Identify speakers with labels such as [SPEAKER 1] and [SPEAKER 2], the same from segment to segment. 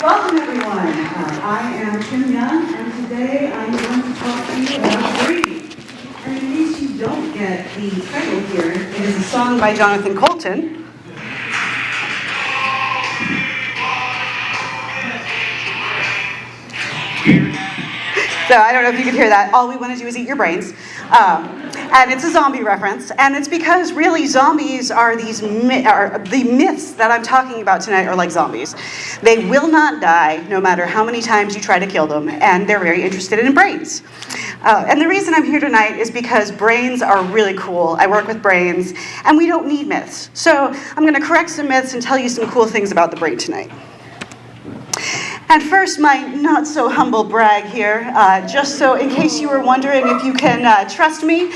[SPEAKER 1] Welcome everyone. I am Kym Young, and today I'm going to talk to you about breathing. And in case you don't get the title here, it is a song by Jonathan Colton. So I don't know if you could hear that. All we want to do is eat your brains. And it's a zombie reference, and it's because really zombies are the myths that I'm talking about tonight are like zombies. They will not die no matter how many times you try to kill them, and they're very interested in brains. And the reason I'm here tonight is because brains are really cool. I work with brains, and we don't need myths. So I'm going to correct some myths and tell you some cool things about the brain tonight. And first, my not-so-humble brag here, just so in case you were wondering if you can trust me,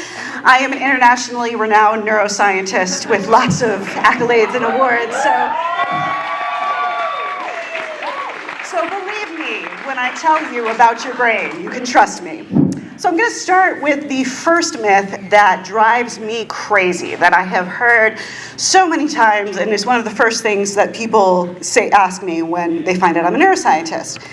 [SPEAKER 1] I am an internationally renowned neuroscientist with lots of accolades and awards, so believe me when I tell you about your brain. You can trust me. So I'm going to start with the first myth that drives me crazy, that I have heard so many times, and is one of the first things that people ask me when they find out I'm a neuroscientist.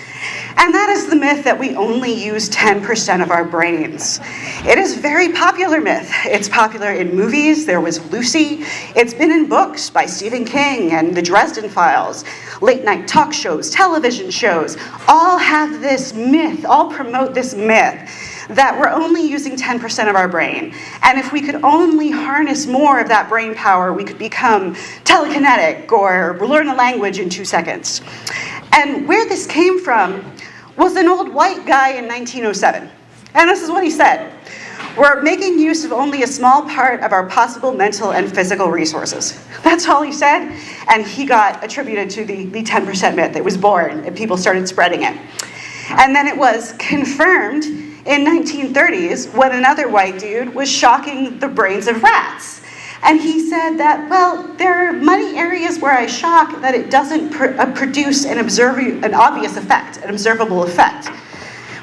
[SPEAKER 1] And that is the myth that we only use 10% of our brains. It is a very popular myth. It's popular in movies. There was Lucy. It's been in books by Stephen King and the Dresden Files. Late night talk shows, television shows, all have this myth, all promote this myth that we're only using 10% of our brain. And if we could only harness more of that brain power, we could become telekinetic or learn a language in 2 seconds. And where this came from was an old white guy in 1907. And this is what he said: "We're making use of only a small part of our possible mental and physical resources." That's all he said, and he got attributed to the 10% myth. It was born, and people started spreading it. And then it was confirmed in 1930s when another white dude was shocking the brains of rats. And he said that, well, there are many areas where I shock that it doesn't produce an obvious effect, an observable effect.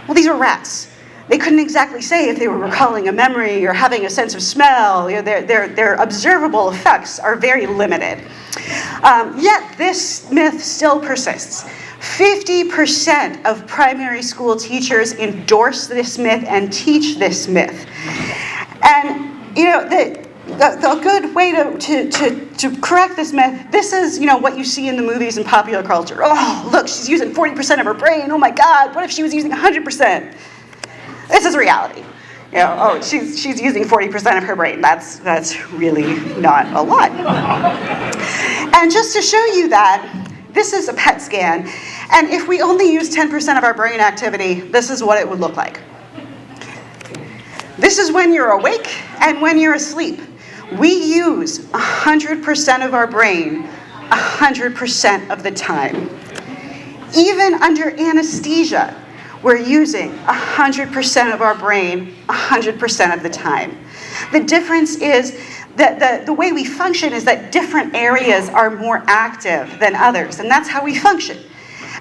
[SPEAKER 1] Well, these were rats. They couldn't exactly say if they were recalling a memory or having a sense of smell. You know, their observable effects are very limited. Yet this myth still persists. 50% of primary school teachers endorse this myth and teach this myth. And you know, the good way to correct this myth, this is, you know, what you see in the movies and popular culture. Oh, look, she's using 40% of her brain. Oh my God, what if she was using 100%? This is reality. You know, oh, she's using 40% of her brain. That's really not a lot. And just to show you that, this is a PET scan, and if we only use 10% of our brain activity, this is what it would look like. This is when you're awake and when you're asleep. We use 100% of our brain 100% of the time. Even under anesthesia, we're using 100% of our brain 100% of the time. The difference is that the way we function is that different areas are more active than others, and that's how we function.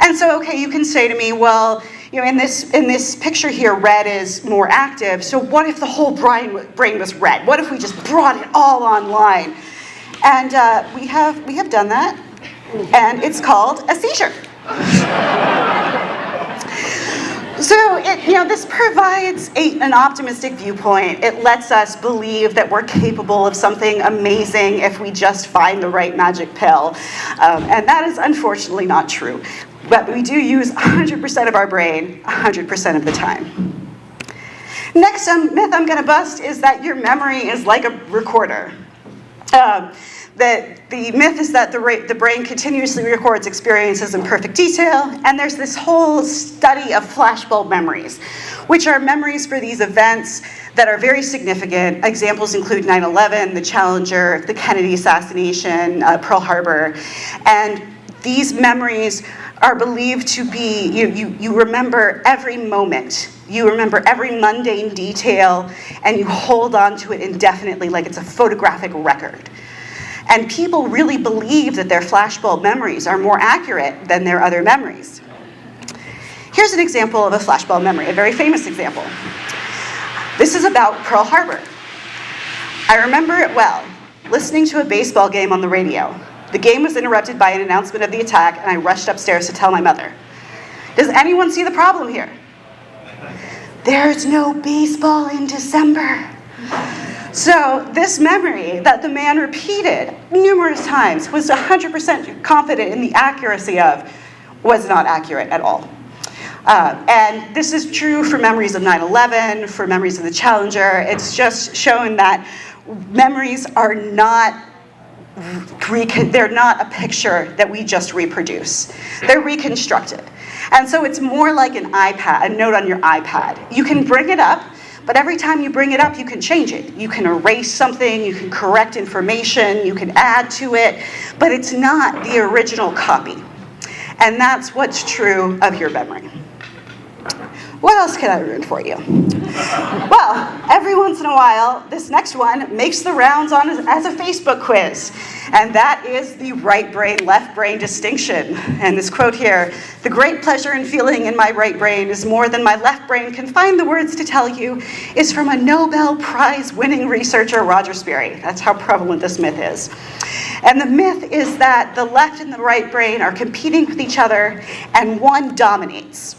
[SPEAKER 1] And so, okay, you can say to me, well, you know, in this picture here, red is more active, so what if the whole brain was red? What if we just brought it all online? And we have done that, and it's called a seizure. So this provides an optimistic viewpoint. It lets us believe that we're capable of something amazing if we just find the right magic pill. And that is unfortunately not true. But we do use 100% of our brain 100% of the time. Next myth I'm going to bust is that your memory is like a recorder. The myth is that the brain continuously records experiences in perfect detail, and there's this whole study of flashbulb memories, which are memories for these events that are very significant. Examples include 9/11, the Challenger, the Kennedy assassination, Pearl Harbor, and these memories are believed to be, you remember every moment. You remember every mundane detail, and you hold on to it indefinitely like it's a photographic record. And people really believe that their flashbulb memories are more accurate than their other memories. Here's an example of a flashbulb memory, a very famous example. This is about Pearl Harbor. I remember it well, listening to a baseball game on the radio. The game was interrupted by an announcement of the attack, and I rushed upstairs to tell my mother. Does anyone see the problem here? There's no baseball in December. So this memory that the man repeated numerous times, was 100% confident in the accuracy of, was not accurate at all. And this is true for memories of 9/11, for memories of the Challenger. It's just shown that memories are not they're not a picture that we just reproduce. They're reconstructed. And so it's more like an iPad, a note on your iPad. You can bring it up, but every time you bring it up, you can change it. You can erase something, you can correct information, you can add to it, but it's not the original copy. And that's what's true of your memory. What else can I ruin for you? Well, every once in a while, this next one makes the rounds as a Facebook quiz. And that is the right brain, left brain distinction. And this quote here, "The great pleasure in feeling in my right brain is more than my left brain can find the words to tell you," is from a Nobel Prize winning researcher, Roger Sperry. That's how prevalent this myth is. And the myth is that the left and the right brain are competing with each other, and one dominates.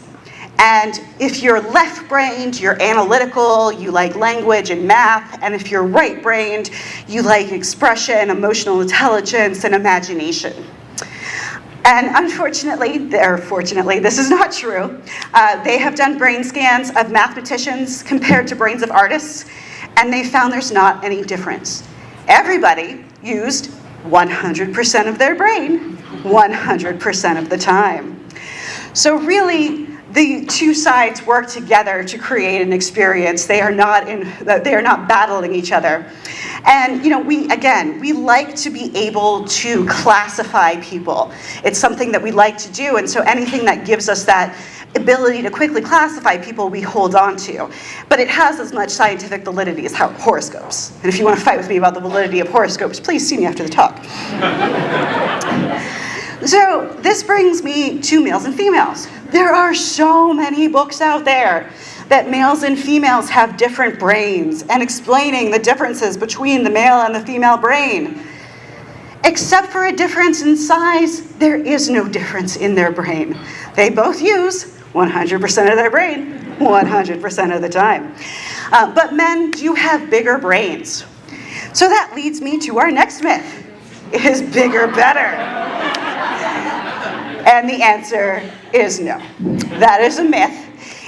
[SPEAKER 1] And if you're left-brained, you're analytical, you like language and math, and if you're right-brained, you like expression, emotional intelligence, and imagination. And unfortunately, or fortunately, this is not true. They have done brain scans of mathematicians compared to brains of artists, and they found there's not any difference. Everybody used 100% of their brain 100% of the time. So really, the two sides work together to create an experience. They are not battling each other. And we like to be able to classify people. It's something that we like to do, and so anything that gives us that ability to quickly classify people, we hold on to. But it has as much scientific validity as horoscopes. And if you want to fight with me about the validity of horoscopes, please see me after the talk. So this brings me to males and females. There are so many books out there that males and females have different brains and explaining the differences between the male and the female brain. Except for a difference in size, there is no difference in their brain. They both use 100% of their brain 100% of the time. But men do have bigger brains. So that leads me to our next myth. Is bigger better? And the answer is no. That is a myth.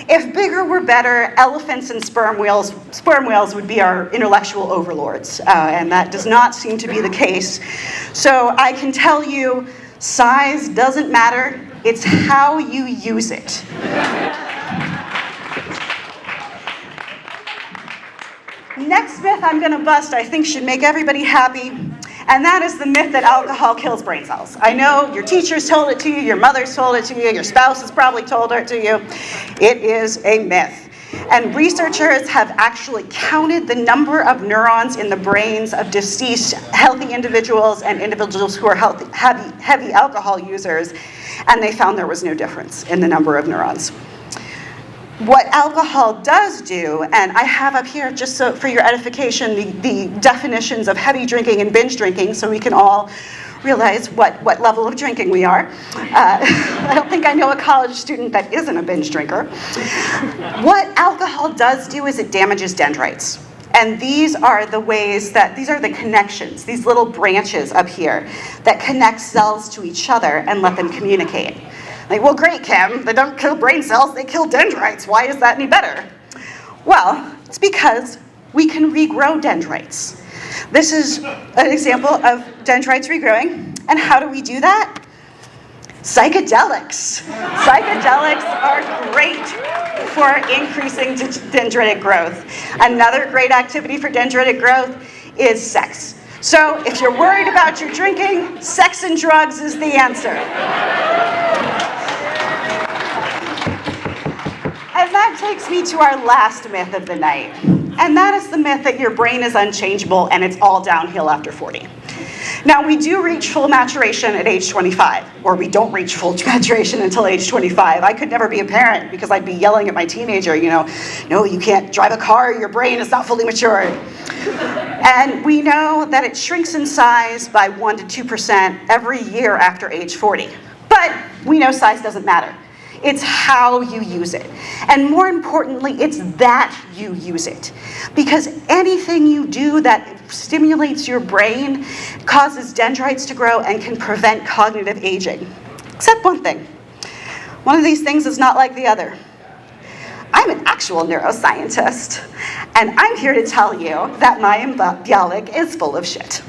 [SPEAKER 1] If bigger were better, elephants and sperm whales would be our intellectual overlords. And that does not seem to be the case. So I can tell you, size doesn't matter. It's how you use it. Next myth I'm going to bust, I think should make everybody happy. And that is the myth that alcohol kills brain cells. I know your teachers told it to you, your mother's told it to you, your spouse has probably told it to you. It is a myth. And researchers have actually counted the number of neurons in the brains of deceased healthy individuals and individuals who are heavy alcohol users, and they found there was no difference in the number of neurons. What alcohol does do, and I have up here, just so for your edification, the definitions of heavy drinking and binge drinking, so we can all realize what level of drinking we are. I don't think I know a college student that isn't a binge drinker. What alcohol does do is it damages dendrites. And these are the connections, these little branches up here that connect cells to each other and let them communicate. Like, well, great, Kym, they don't kill brain cells, they kill dendrites. Why is that any better? Well, it's because we can regrow dendrites. This is an example of dendrites regrowing. And how do we do that? Psychedelics. Psychedelics are great for increasing dendritic growth. Another great activity for dendritic growth is sex. So if you're worried about your drinking, sex and drugs is the answer. And that takes me to our last myth of the night. And that is the myth that your brain is unchangeable and it's all downhill after 40. Now, we do reach full maturation at age 25, or we don't reach full maturation until age 25. I could never be a parent because I'd be yelling at my teenager, no, you can't drive a car, your brain is not fully matured. And we know that it shrinks in size by 1% to 2% every year after age 40. But we know size doesn't matter. It's how you use it. And more importantly, it's that you use it. Because anything you do that stimulates your brain causes dendrites to grow and can prevent cognitive aging. Except one thing. One of these things is not like the other. I'm an actual neuroscientist, and I'm here to tell you that my bialik is full of shit.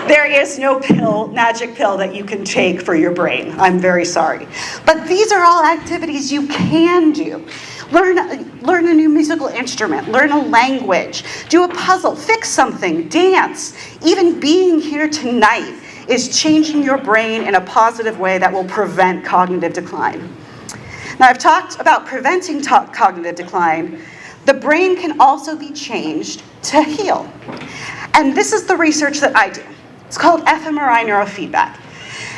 [SPEAKER 1] There is no magic pill that you can take for your brain. I'm very sorry. But these are all activities you can do. Learn a new musical instrument, learn a language, do a puzzle, fix something, dance. Even being here tonight is changing your brain in a positive way that will prevent cognitive decline. Now, I've talked about preventing cognitive decline. The brain can also be changed to heal. And this is the research that I do. It's called fMRI neurofeedback.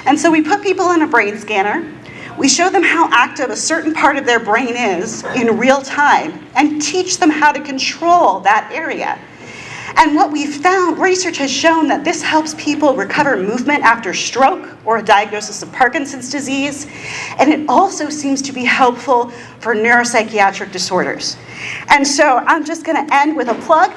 [SPEAKER 1] And so we put people in a brain scanner, we show them how active a certain part of their brain is in real time, and teach them how to control that area. And what we've found, research has shown that this helps people recover movement after stroke or a diagnosis of Parkinson's disease, and it also seems to be helpful for neuropsychiatric disorders. And so I'm just going to end with a plug.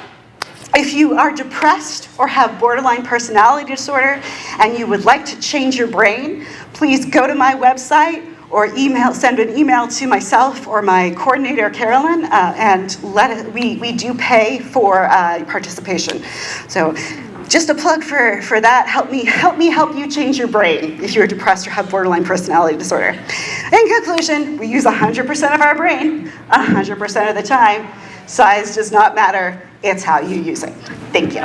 [SPEAKER 1] If you are depressed or have borderline personality disorder and you would like to change your brain, please go to my website or send an email to myself or my coordinator, Carolyn, and we do pay for participation. So just a plug for that. Help me help you change your brain if you're depressed or have borderline personality disorder. In conclusion, we use 100% of our brain 100% of the time. Size does not matter. It's how you use it. Thank you.